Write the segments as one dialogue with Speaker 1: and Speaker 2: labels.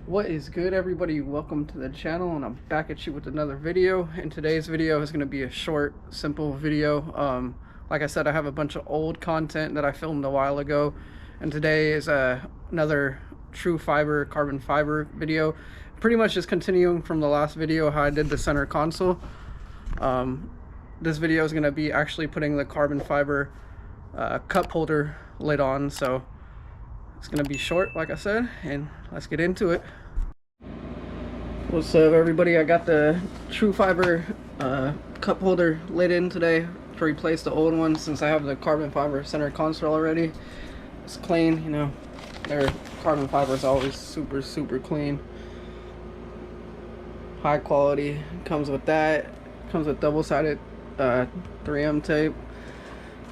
Speaker 1: What is good, everybody? Welcome to the channel, and I'm back at you with another video. And today's video is going to be a short, simple video. Like I said, I have a bunch of old content that I filmed a while ago, and today is another Trufiber carbon fiber video. Pretty much just continuing from the last video, how I did the center console. This video is going to be actually putting the carbon fiber cup holder lid on, so it's gonna be short, like I said, and let's get into it. What's up, everybody? I got the Trufiber cup holder lid in today to replace the old one, since I have the carbon fiber center console already. It's clean, you know. Their carbon fiber is always super clean, high quality. Comes with that. Comes with double-sided 3M tape,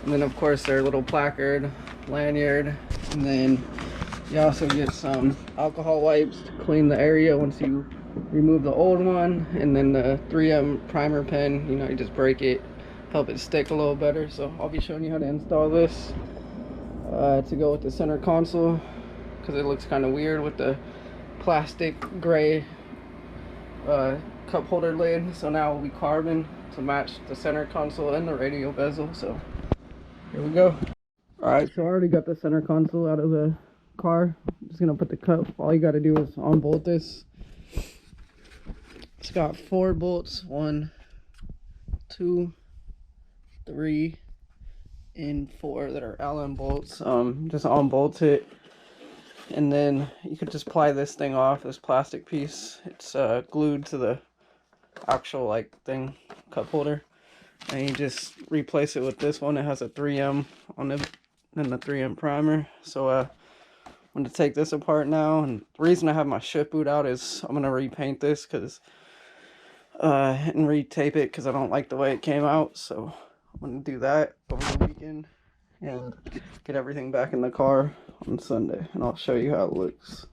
Speaker 1: and then of course their little placard, lanyard, and then you also get some alcohol wipes to clean the area once you remove the old one, and then the 3M primer pen. You know, you just break it, help it stick a little better. So I'll be showing you how to install this to go with the center console, because it looks kind of weird with the plastic gray cup holder lid. So now it will be carbon to match the center console and the radio bezel. So here we go. Alright, so I already got the center console out of the car. I'm just gonna put the cup. All you gotta do is unbolt this. It's got 4 bolts, 1, 2, 3, and 4 that are Allen bolts. Just unbolt it, and then you could just pry this thing off, this plastic piece. It's glued to the actual like cup holder, and you just replace it with this one. It has a 3M on it and the 3M primer. So I'm going to take this apart now, and the reason I have my ship boot out is I'm going to repaint this and retape it, because I don't like the way it came out. So I'm going to do that over the weekend and get everything back in the car on Sunday, and I'll show you how it looks.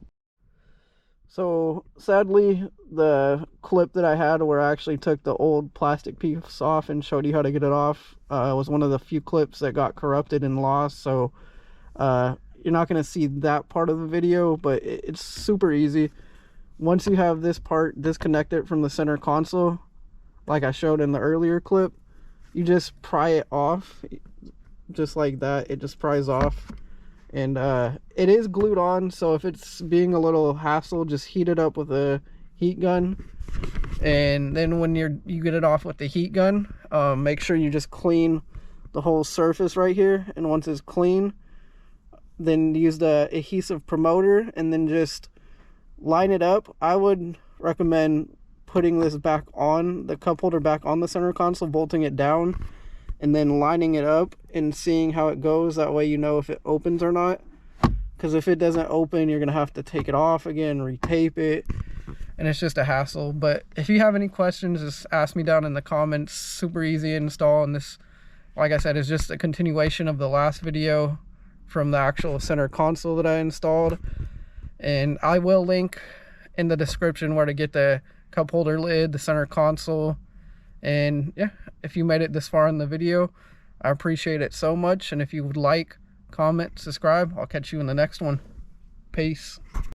Speaker 1: So sadly, the clip that I had where I actually took the old plastic piece off and showed you how to get it off was one of the few clips that got corrupted and lost. So you're not going to see that part of the video, but it's super easy. Once you have this part disconnected from the center console, like I showed in the earlier clip, you just pry it off, just like that. It just pries off, and it is glued on, so if it's being a little hassle, just heat it up with a heat gun. And then when you get it off with the heat gun, make sure you just clean the whole surface right here, and once it's clean, then use the adhesive promoter and then just line it up. I would recommend putting this back on, the cup holder back on the center console, bolting it down, and then lining it up and seeing how it goes. That way you know if it opens or not, because if it doesn't open, you're gonna have to take it off again, retape it, and it's just a hassle. But if you have any questions, just ask me down in the comments. Super easy to install, and this, like I said, is just a continuation of the last video from the actual center console that I installed. And I will link in the description where to get the cup holder lid, the center console. And yeah, if you made it this far in the video, I appreciate it so much. And if you would like, comment, subscribe. I'll catch you in the next one. Peace.